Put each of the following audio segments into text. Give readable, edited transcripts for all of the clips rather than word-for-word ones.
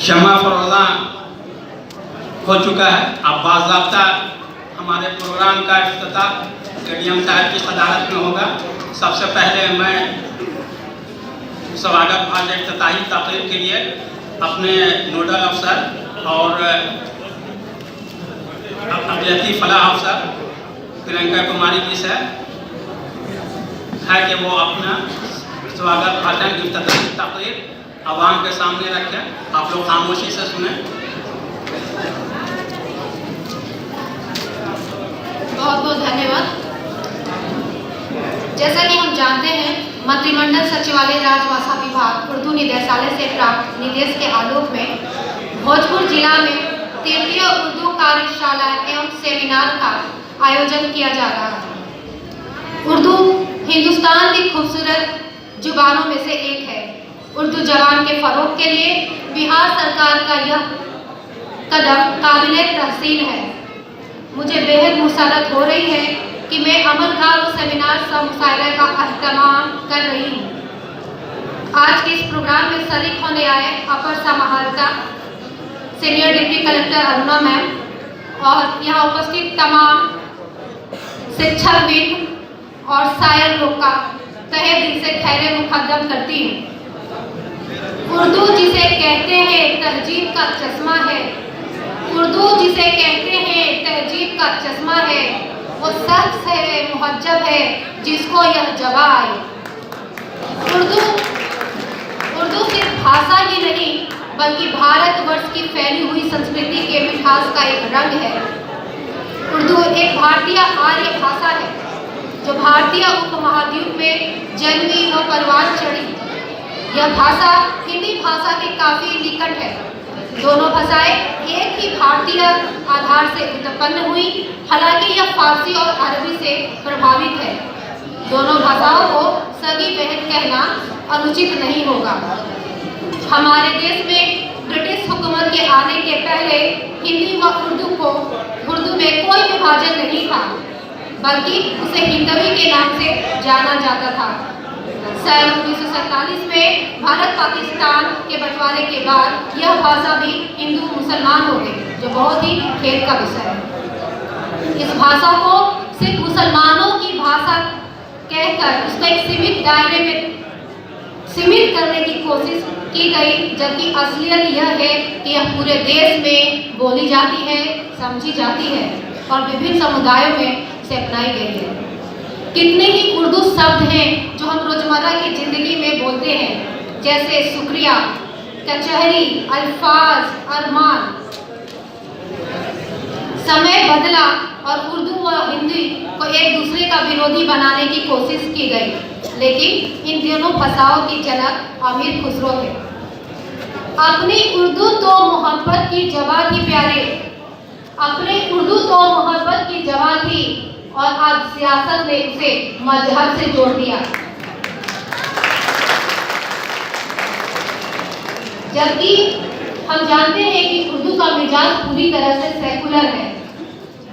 शमा फरोज़ा हो चुका है। अब बाज़ाब्ता हमारे प्रोग्राम का इफ्तिताह KDM साहब की सदारत में होगा। सबसे पहले मैं स्वागत भाषण इफ्तिताही तकरीर के लिए अपने नोडल अफसर और अभ्यर्थी फलाह अफसर प्रियंका कुमारी जी से है कि वो अपना स्वागत भाषण इफ्तिताही तकरीर आवाम के सामने रखें। आप लोग खामोशी से सुने। बहुत बहुत धन्यवाद। जैसा कि हम जानते हैं, मंत्रिमंडल सचिवालय राजभाषा विभाग उर्दू निदेशालय से प्राप्त निर्देश के आलोक में भोजपुर जिला में तृतीय उर्दू कार्यशाला एवं सेमिनार का आयोजन किया जा रहा है। उर्दू हिंदुस्तान की खूबसूरत जुबानों में से एक है। उर्दू जबान के फरोग के लिए बिहार सरकार का यह कदम काबिले तहसीन है। मुझे बेहद मुसरत हो रही है कि मैं अमलगार व सेमिनार सह मुशायरा का अहतमाम कर रही हूँ। आज के इस प्रोग्राम में शरीक होने आए अपर समाहर्ता senior deputy collector Aruna ma'am और यहाँ उपस्थित तमाम शिक्षकवृंद और शायर लोग का तहे दिल से खैर मुकद्दम करती हूँ। उर्दू जिसे कहते हैं तहजीब का चश्मा है, उर्दू जिसे कहते हैं तहजीब का चश्मा है, वो शख्स है मुहज्जब है जिसको यह जवा आए। उर्दू सिर्फ भाषा ही नहीं बल्कि भारतवर्ष की फैली हुई संस्कृति के मिठास का एक रंग है। उर्दू एक भारतीय आर्य भाषा है जो भारतीय उपमहाद्वीप में जन्मी व परवान चढ़ी। यह भाषा हिंदी भाषा के काफी निकट है। दोनों भाषाएं एक ही भारतीय आधार से उत्पन्न हुई, हालांकि यह फारसी और अरबी से प्रभावित है। दोनों भाषाओं को सगी बहन कहना अनुचित नहीं होगा। हमारे देश में ब्रिटिश हुकूमत के आने के पहले हिंदी व उर्दू में कोई विभाजन नहीं था, बल्कि उसे हिंदवी के नाम से जाना जाता था। सन 1947 में भारत पाकिस्तान के बंटवारे के बाद यह भाषा भी हिंदू मुसलमान हो गई, जो बहुत ही खेद का विषय है। इस भाषा को सिर्फ मुसलमानों की भाषा कहकर उसको एक सीमित दायरे में सीमित करने की कोशिश की गई, जबकि असलियत यह है कि यह पूरे देश में बोली जाती है, समझी जाती है और विभिन्न समुदायों में इसे अपनाई गई है। कितने ही उर्दू शब्द हैं जो हम रोजमर्रा की जिंदगी में बोलते हैं, जैसे शुक्रिया, कचहरी, अल्फाज, अरमान। समय बदला और उर्दू व हिंदी को एक दूसरे का विरोधी बनाने की कोशिश की गई, लेकिन इन दोनों भाषाओं की जनक अमीर खुसरो थे। अपनी उर्दू तो मोहब्बत की जबां थी प्यारे, अपनी उर्दू तो मोहब्बत की जबां थी और आज सियासत ने उसे मजहब से जोड़ दिया। जबकि हम जानते हैं कि उर्दू का मिजाज पूरी तरह से सेकुलर है।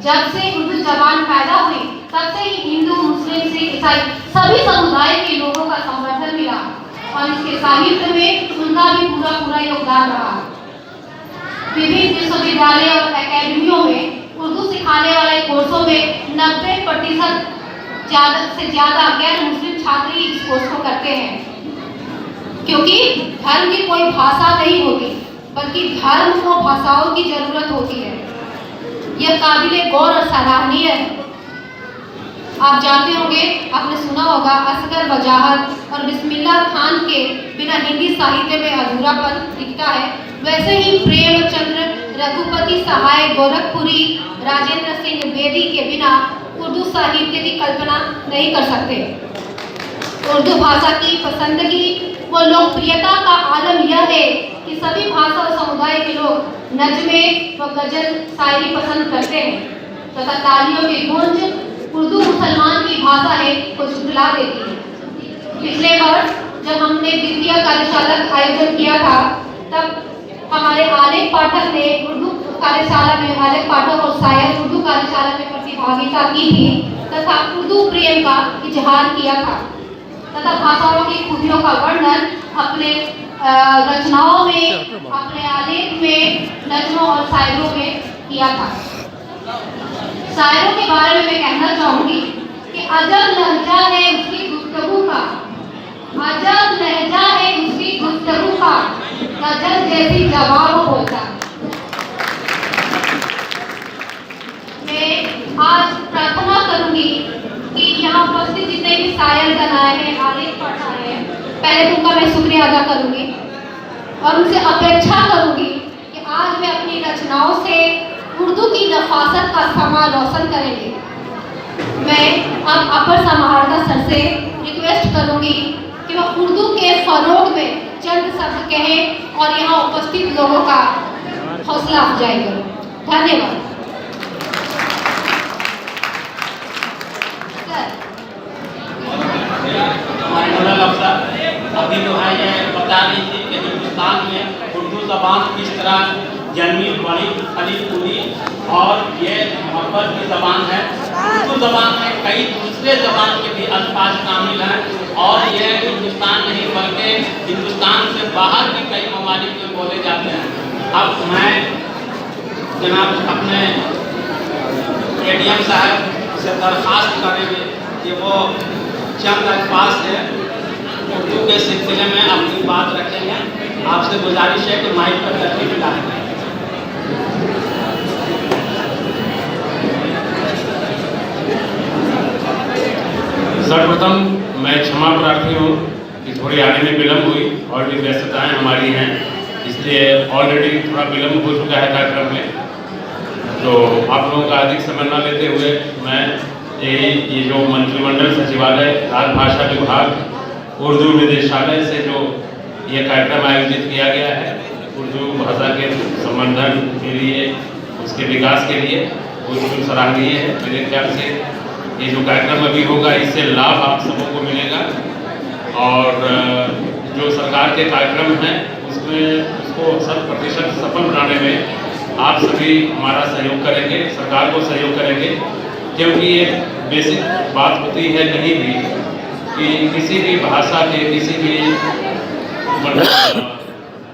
जब से उर्दू जबान पैदा हुई तब से ही हिंदू, मुस्लिम, सिख, ईसाई सभी समुदाय के लोगों का समर्थन मिला और इसके साहित्य में उनका भी पूरा योगदान रहा। विभिन्न विश्वविद्यालय और अकादमियों में उर्दू सिखाने वाले कोर्सों में 90% से ज्यादा गैर मुस्लिम छात्र ही इस कोर्स को करते हैं, क्योंकि धर्म की कोई भाषा नहीं होती, बल्कि धर्म को भाषाओं की जरूरत होती है। यह काबिले गौर और सराहनीय है। आप जानते होंगे, आपने सुना होगा, असगर वजाहत और बिस्मिल्लाह खान के बिना हिंदी साहित्य में अधूरापन दिखता है। वैसे ही प्रेमचंद्र, रघुपति सहाय गोरखपुरी, राजेंद्र सिंह बेदी के बिना उर्दू साहित्य की कल्पना नहीं कर सकते। उर्दू भाषा की पसंदगी व लोकप्रियता का आलम यह है कि सभी भाषा और समुदाय के लोग नज़्मे व गजल शायरी पसंद करते हैं तथा तालियों की गूंज उर्दू मुसलमान की भाषा है को झुठला देती है। पिछले वर्ष जब हमने द्वितीय कार्यशाला का आयोजन किया था, तब हमारे आलेख पाठक ने उर्दू कार्यशाला में आलेख पाठक और शायर उर्दू कार्यशाला में प्रतिभागिता की थी तथा उर्दू प्रेम का इजहार किया था तथा भाषाओं की खूबियों का वर्णन अपने रचनाओं में, अपने आलेख में, नज़्मों और शायरों में किया था। शायरों के बारे में मैं कहना चाहूँगी कि अजब लहजा है उसकी गुफ्तगू का, अजब लहजा है उसकी गुफ्तगू का, गजल जैसी जवाब बोलता। मैं आज प्रार्थना करूंगी कि यहाँ उपस्थित जितने भी शायरगण आए हैं, आलेख पढ़ आए हैं, पहले तो उनका मैं शुक्रिया अदा करूंगी और उनसे अपेक्षा करूंगी कि आज वे अपनी रचनाओं से उर्दू की नफासत का समा रोशन करेंगे। मैं अब अपर समाहर्ता सर से रिक्वेस्ट करूंगी कि वह उर्दू के फरोग में चंद शब्द कहें और यहाँ उपस्थित लोगों का हौसला अफजाई करें। धन्यवाद। अभी जो है ये बता रही थी कि हिंदुस्तान में उर्दू ज़बान किस तरह जन्मी, बड़ी, फली फूली और ये मोहब्बत की ज़बान है। उर्दू ज़बान में कई दूसरे ज़बान के भी अल्फाज शामिल हैं और ये हिंदुस्तान नहीं बल्कि हिंदुस्तान से बाहर भी कई ममालिक में बोले जाते हैं। अब मैं जनाब अपने एडीएम साहब से दरख्वास्त करेंगे कि वो चंद अल्फाज से उर्दू के सिलसिले में अपनी बात रखेंगे। आपसे गुजारिश है कि माइक पर तस्वीर डालें। सर्वप्रथम मैं क्षमा प्रार्थी हूँ कि थोड़ी आने में विलम्ब हुई और भी व्यस्तताएँ हमारी हैं, इसलिए ऑलरेडी थोड़ा विलम्ब हो चुका है कार्यक्रम में। तो आप लोगों का अधिक समय न लेते हुए मैं ये जो मंत्रिमंडल सचिवालय, राजभाषा विभाग, उर्दू निदेशालय से जो ये कार्यक्रम आयोजित किया गया है उर्दू भाषा के संवर्धन के लिए, उसके विकास के लिए, वो बिल्कुल सराहनीय है। मेरे ख्याल से ये जो कार्यक्रम अभी होगा इससे लाभ आप सबों को मिलेगा और जो सरकार के कार्यक्रम हैं उसमें उसको 100% सफल बनाने में आप सभी हमारा सहयोग करेंगे, सरकार को सहयोग करेंगे, क्योंकि ये बेसिक बात होती है कहीं भी कि किसी भी भाषा के, किसी भी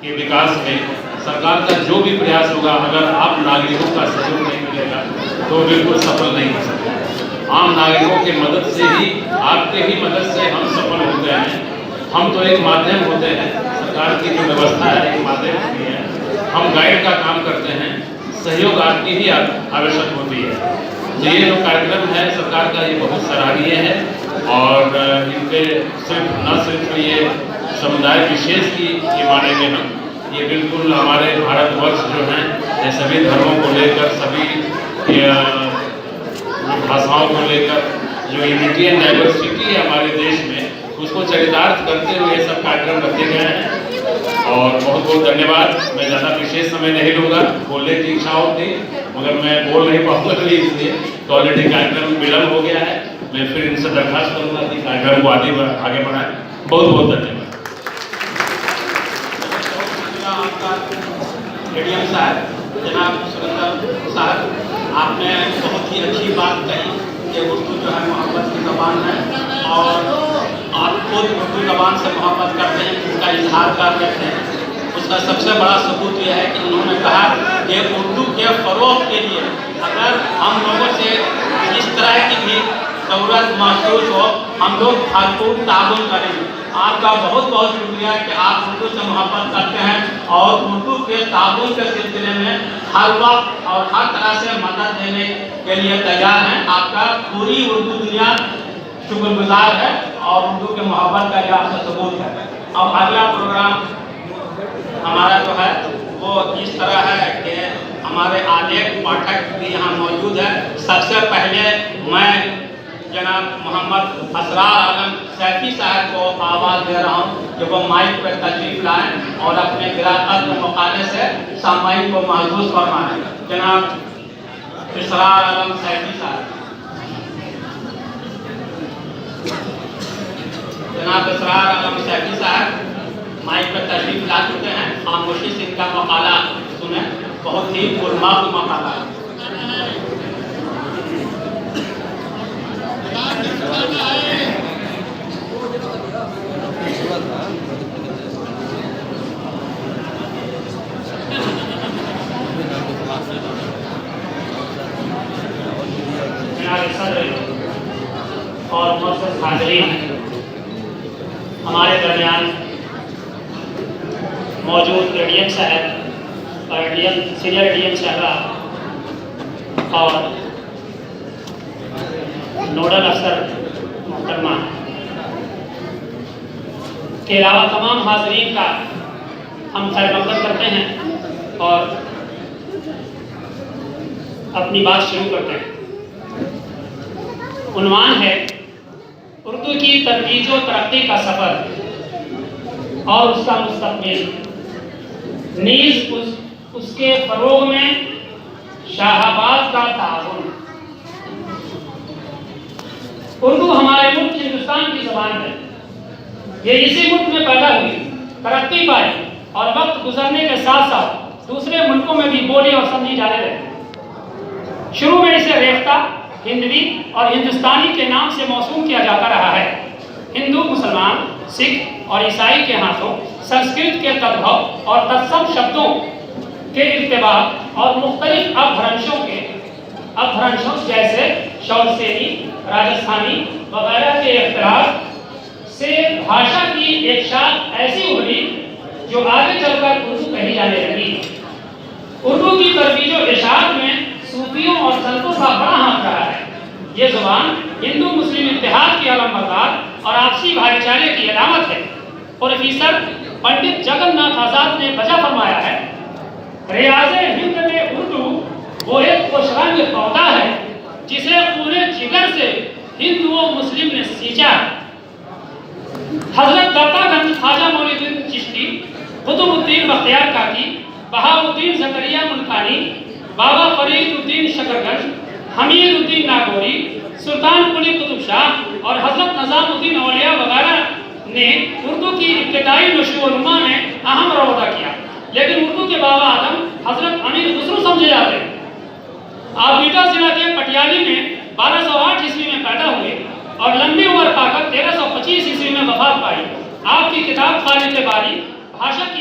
के विकास में सरकार का जो भी प्रयास होगा, अगर आप नागरिकों का सहयोग नहीं मिलेगा तो बिल्कुल सफल नहीं हो सकता। आम नागरिकों के मदद से ही, आपके ही मदद से हम सफल होते हैं। हम तो एक माध्यम होते हैं, सरकार की जो व्यवस्था है एक माध्यम होती है, हम गाइड का काम करते हैं, सहयोग आपकी ही आवश्यक होती है। तो ये जो कार्यक्रम है सरकार का ये बहुत सराहनीय है और इनके न सिर्फ ये समुदाय विशेष की ये मानेंगे हम, ये बिल्कुल हमारे भारतवर्ष जो हैं ये सभी धर्मों को लेकर, सभी भाषाओं को लेकर जो यूनिटी एंड डाइवर्सिटी है हमारे देश में, उसको चरितार्थ करते हुए ये सब कार्यक्रम रखे गए हैं और बहुत बहुत धन्यवाद। मैं ज़्यादा विशेष समय नहीं लूँगा, बोलने की इच्छा होती मगर मैं बोल नहीं पाऊँगा इसलिए तो ऑलरेडी कार्यक्रम विलम्ब हो गया है। मैं फिर इनसे दरख्वास्त करूँगा कि कार्यक्रम को आगे बढ़ाएं। बहुत बहुत धन्यवाद। एडीएम साहब, जनाब सुरेंद्र साहब, आपने बहुत ही अच्छी बात कही कि उर्दू जो है मोहब्बत की ज़बान है और आप खुद उर्दू ज़बान से मोहब्बत करते हैं, उसका इजहार कर रहे हैं। उसका सबसे बड़ा सबूत यह है कि उन्होंने कहा कि उर्दू के फ़रोग़ के लिए अगर हम लोगों से इस तरह की भी ज़रूरत महसूस हो, हम लोग भरपूर ताउन करेंगे। आपका बहुत बहुत शुक्रिया कि आप उर्दू से मोहब्बत करते हैं और उर्दू के ताउन के सिलसिले में हर वक्त और हर तरह से मदद देने के लिए तैयार हैं। आपका पूरी उर्दू दुनिया शुक्रगुजार है और उर्दू के मोहब्बत का यह आपका सबूत है। अब अगला प्रोग्राम हमारा जो है वो इस तरह है कि हमारे आलेख पाठक भी यहाँ मौजूद है। सबसे पहले मैं जनाब मोहम्मद असरार आलम सैफी साहब को आवाज़ दे रहा हूँ कि वो माइक पर तशरीफ लाएं और अपने क़िराअत मकाले से सामाईन को महसूस फरमाएं। जनाब असरार आलम सैफी साहब, जनाब असरार आलम सैफी साहब माइक पर तशरीफ ला चुके हैं। खामोशी से इनका मकाला सुने, बहुत ही पुरमाद मकाला है। हाज़रीन, हमारे दरमियान मौजूद एडीएम साहब और सीनियर एडीएम साहबा और नोडल अफसर मोहतरमा के अलावा तमाम हाज़रीन का हम खैर मकदम करते हैं और अपनी बात शुरू करते हैं। उन्वान है उर्दू की तरोीज व तरक्की का सफ़र और उसका मुस्तक़बिल, नीज़ उसके फ़रोग़ में शाहाबाद का ताउन। उर्दू हमारे मुल्क हिंदुस्तान की ज़बान है। ये इसी मुल्क में पैदा हुई, तरक्की पाई और वक्त गुजरने के साथ साथ दूसरे मुल्कों में भी बोली और समझी जाने लगी। शुरू में इसे रेख्ता, हिंदवी और हिंदुस्तानी के नाम से मौसूम किया जाता रहा है। हिंदू, मुसलमान, सिख और ईसाई के हाथों संस्कृत के तद्भव और तत्सम शब्दों के इर्तिबात और मुख्तलिफ अपभ्रंशों जैसे शौरसेनी, राजस्थानी वगैरह के इख्तिलाफ से भाषा की एक शाख ऐसी उभरी जो आगे चलकर उर्दू कही जाने लगी। उर्दू की तरवीज व इशाअत में सूफियों और संतों का बड़ा हाथ रहा है। ये ज़ुबान हिंदू मुस्लिम इत्तेहाद की अलमबरदार और आपसी भाईचारे की अलामत है। प्रोफेसर पंडित जगन्नाथ आज़ाद ने वजह फरमाया है, रियाज़े हिंद में उर्दू वो एक खुशरंग पौधा है जिसे पूरे जिगर से हिंदू व मुस्लिम ने सींचा। हजरत दातागंज ख्वाजा मौलुद्दीन चिश्ती, कुतुबुद्दीन बख्तियार काकी, बहाउद्दीन ज़करिया मुल्तानी, बाबा फरीदुद्दीन शकरगंज, हमीदुद्दीन नागौरी, सुल्तान कुली कुतुब शाह और हजरत निज़ामुद्दीन औलिया वगैरह ने उर्दू की इब्तिदाई नशो-व-नुमा में अहम रोल अदा किया। लेकिन उर्दू के बाबा आदम हजरत अमीर खुसरो समझे जाते हैं। आप बीटा जिला के पटियाली में 1208 ईस्वी में पैदा हुए और लंबी उम्र पाकर 1325 ईस्वी में वफात पाई। आपकी किताब खालिद बारी भाषा की